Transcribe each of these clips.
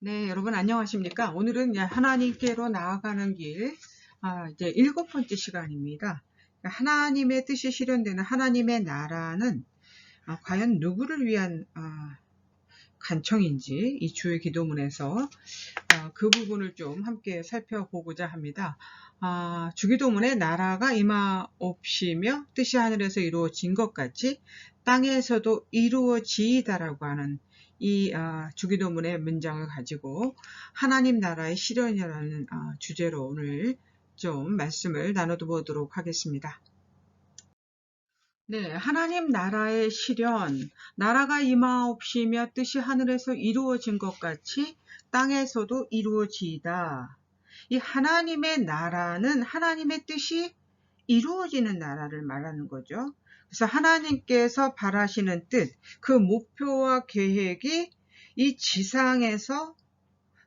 네, 여러분 안녕하십니까? 오늘은 이제 하나님께로 나아가는 길, 이제 7번째 시간입니다. 하나님의 뜻이 실현되는 하나님의 나라는 과연 누구를 위한 간청인지 이 주의 기도문에서 그 부분을 좀 함께 살펴보고자 합니다. 주기도문에 나라가 임하옵시며 뜻이 하늘에서 이루어진 것 같이 땅에서도 이루어지이다라고 하는 이 주기도문의 문장을 가지고 하나님 나라의 실현이라는 주제로 오늘 좀 말씀을 나눠보도록 하겠습니다. 네, 하나님 나라의 실현, 나라가 임하옵시며 뜻이 하늘에서 이루어진 것 같이 땅에서도 이루어지이다. 이 하나님의 나라는 하나님의 뜻이 이루어지는 나라를 말하는 거죠. 그래서 하나님께서 바라시는 뜻, 그 목표와 계획이 이 지상에서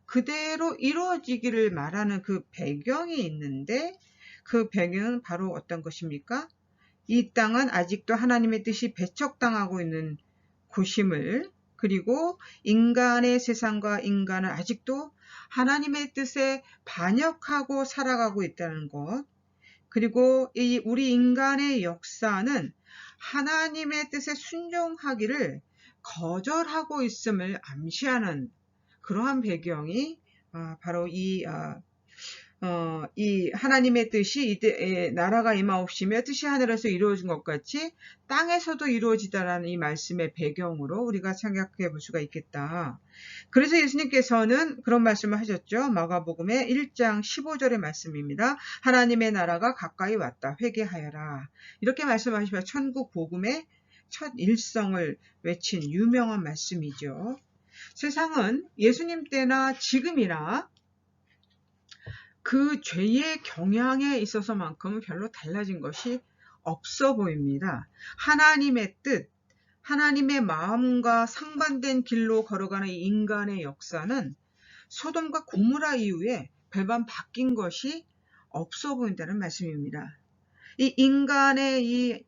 그대로 이루어지기를 말하는 그 배경이 있는데 그 배경은 바로 어떤 것입니까? 이 땅은 아직도 하나님의 뜻이 배척당하고 있는 곳임을, 그리고 인간의 세상과 인간은 아직도 하나님의 뜻에 반역하고 살아가고 있다는 것, 그리고 이 우리 인간의 역사는 하나님의 뜻에 순종하기를 거절하고 있음을 암시하는 그러한 배경이 바로 이 하나님의 뜻이 나라가 임하옵시며 뜻이 하늘에서 이루어진 것 같이 땅에서도 이루어지다라는 이 말씀의 배경으로 우리가 생각해 볼 수가 있겠다. 그래서 예수님께서는 그런 말씀을 하셨죠. 마가복음의 1장 15절의 말씀입니다. 하나님의 나라가 가까이 왔다. 회개하여라. 이렇게 말씀하시면 천국 복음의 첫 일성을 외친 유명한 말씀이죠. 세상은 예수님 때나 지금이나 그 죄의 경향에 있어서만큼은 별로 달라진 것이 없어 보입니다. 하나님의 뜻, 하나님의 마음과 상반된 길로 걸어가는 인간의 역사는 소돔과 고모라 이후에 별반 바뀐 것이 없어 보인다는 말씀입니다. 이 인간의 이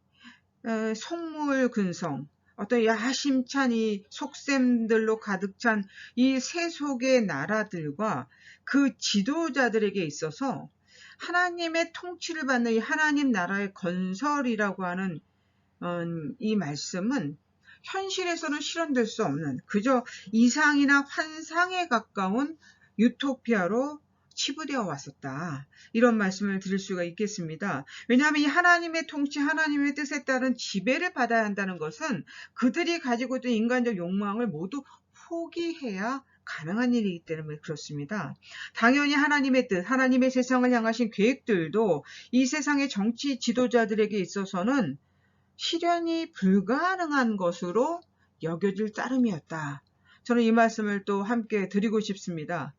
속물 근성, 어떤 야심찬 이 속셈들로 가득 찬 이 세속의 나라들과 그 지도자들에게 있어서 하나님의 통치를 받는 이 하나님 나라의 건설이라고 하는 이 말씀은 현실에서는 실현될 수 없는 그저 이상이나 환상에 가까운 유토피아로 치부되어 왔었다. 이런 말씀을 드릴 수가 있겠습니다. 왜냐하면 이 하나님의 통치, 하나님의 뜻에 따른 지배를 받아야 한다는 것은 그들이 가지고 있던 인간적 욕망을 모두 포기해야 가능한 일이기 때문에 그렇습니다. 당연히 하나님의 뜻, 하나님의 세상을 향하신 계획들도 이 세상의 정치 지도자들에게 있어서는 실현이 불가능한 것으로 여겨질 따름이었다. 저는 이 말씀을 또 함께 드리고 싶습니다.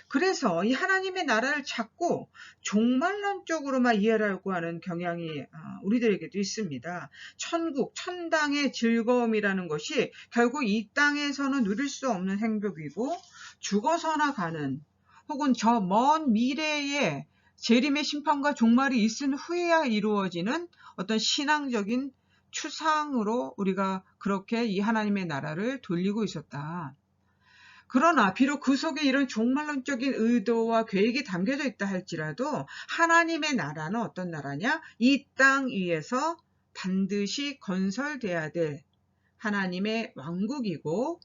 그래서 이 하나님의 나라를 자꾸 종말론적으로만 이해하려고 하는 경향이 우리들에게도 있습니다. 천국, 천당의 즐거움이라는 것이 결국 이 땅에서는 누릴 수 없는 행복이고 죽어서나 가는 혹은 저 먼 미래에 재림의 심판과 종말이 있은 후에야 이루어지는 어떤 신앙적인 추상으로 우리가 그렇게 이 하나님의 나라를 돌리고 있었다. 그러나 비록 그 속에 이런 종말론적인 의도와 계획이 담겨져 있다 할지라도 하나님의 나라는 어떤 나라냐? 이 땅 위에서 반드시 건설돼야 될 하나님의 왕국이고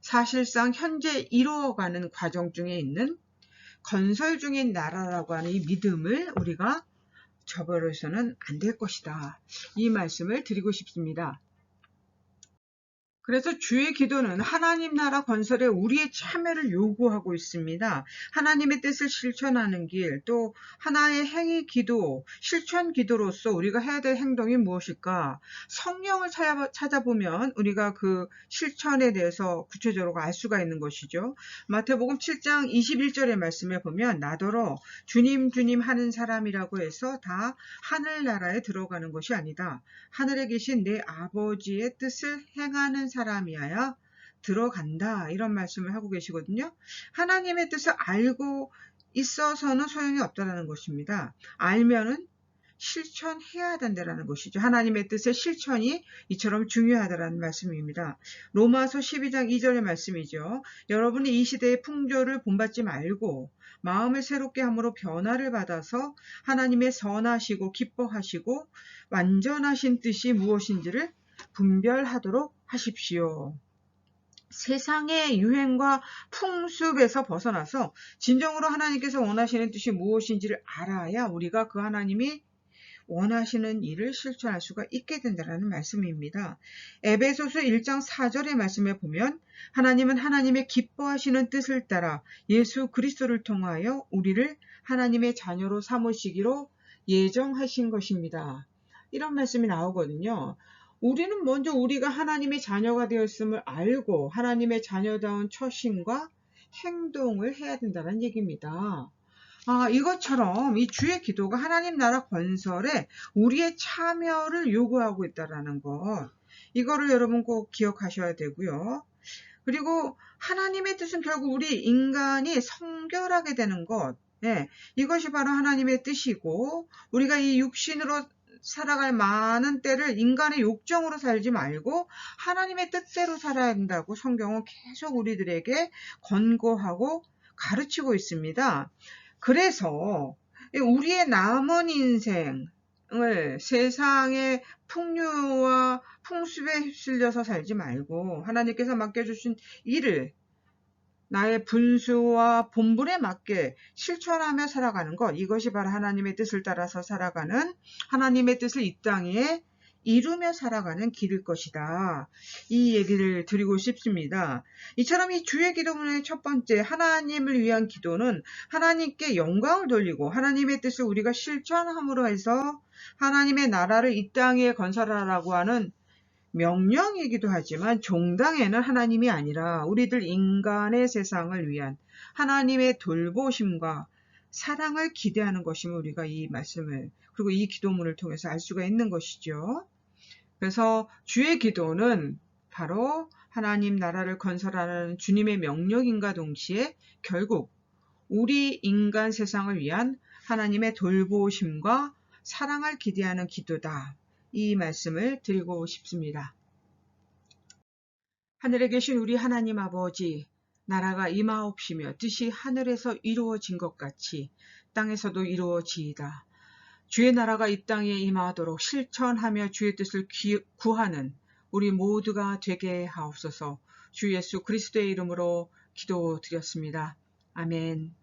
사실상 현재 이루어가는 과정 중에 있는 건설 중인 나라라고 하는 이 믿음을 우리가 저버려서는 안 될 것이다. 이 말씀을 드리고 싶습니다. 그래서 주의 기도는 하나님 나라 건설에 우리의 참여를 요구하고 있습니다. 하나님의 뜻을 실천하는 길, 또 하나의 행위 기도, 실천 기도로서 우리가 해야 될 행동이 무엇일까? 성령을 찾아보면 우리가 그 실천에 대해서 구체적으로 알 수가 있는 것이죠. 마태복음 7장 21절의 말씀에 보면 나더러 주님 주님 하는 사람이라고 해서 다 하늘나라에 들어가는 것이 아니다. 하늘에 계신 내 아버지의 뜻을 행하는 사람이어야 들어간다. 이런 말씀을 하고 계시거든요. 하나님의 뜻을 알고 있어서는 소용이 없다는 것입니다. 알면은 실천해야 된다는 것이죠. 하나님의 뜻의 실천이 이처럼 중요하다는 말씀입니다. 로마서 12장 2절의 말씀이죠. 여러분이 이 시대의 풍조를 본받지 말고 마음을 새롭게 함으로 변화를 받아서 하나님의 선하시고 기뻐하시고 완전하신 뜻이 무엇인지를 분별하도록 하십시오. 세상의 유행과 풍습에서 벗어나서 진정으로 하나님께서 원하시는 뜻이 무엇인지를 알아야 우리가 그 하나님이 원하시는 일을 실천할 수가 있게 된다는 말씀입니다. 에베소서 1장 4절의 말씀에 보면 하나님은 하나님의 기뻐하시는 뜻을 따라 예수 그리스도를 통하여 우리를 하나님의 자녀로 삼으시기로 예정하신 것입니다. 이런 말씀이 나오거든요. 우리는 먼저 우리가 하나님의 자녀가 되었음을 알고 하나님의 자녀다운 처신과 행동을 해야 된다는 얘기입니다. 이것처럼 이 주의 기도가 하나님 나라 건설에 우리의 참여를 요구하고 있다는 것. 이거를 여러분 꼭 기억하셔야 되고요. 그리고 하나님의 뜻은 결국 우리 인간이 성결하게 되는 것. 이것이 바로 하나님의 뜻이고 우리가 이 육신으로 살아갈 많은 때를 인간의 욕정으로 살지 말고 하나님의 뜻대로 살아야 한다고 성경은 계속 우리들에게 권고하고 가르치고 있습니다. 그래서 우리의 남은 인생을 세상의 풍류와 풍습에 휩쓸려서 살지 말고 하나님께서 맡겨주신 일을 나의 분수와 본분에 맞게 실천하며 살아가는 것, 이것이 바로 하나님의 뜻을 따라서 살아가는, 하나님의 뜻을 이 땅에 이루며 살아가는 길일 것이다. 이 얘기를 드리고 싶습니다. 이처럼 이 주의 기도문의 첫 번째 하나님을 위한 기도는 하나님께 영광을 돌리고 하나님의 뜻을 우리가 실천함으로 해서 하나님의 나라를 이 땅에 건설하라고 하는 명령이기도 하지만 종당에는 하나님이 아니라 우리들 인간의 세상을 위한 하나님의 돌보심과 사랑을 기대하는 것임을 우리가 이 말씀을 그리고 이 기도문을 통해서 알 수가 있는 것이죠. 그래서 주의 기도는 바로 하나님 나라를 건설하는 주님의 명령인과 동시에 결국 우리 인간 세상을 위한 하나님의 돌보심과 사랑을 기대하는 기도다. 이 말씀을 드리고 싶습니다. 하늘에 계신 우리 하나님 아버지, 나라가 임하옵시며 뜻이 하늘에서 이루어진 것 같이 땅에서도 이루어지이다. 주의 나라가 이 땅에 임하도록 실천하며 주의 뜻을 구하는 우리 모두가 되게 하옵소서. 주 예수 그리스도의 이름으로 기도드렸습니다. 아멘.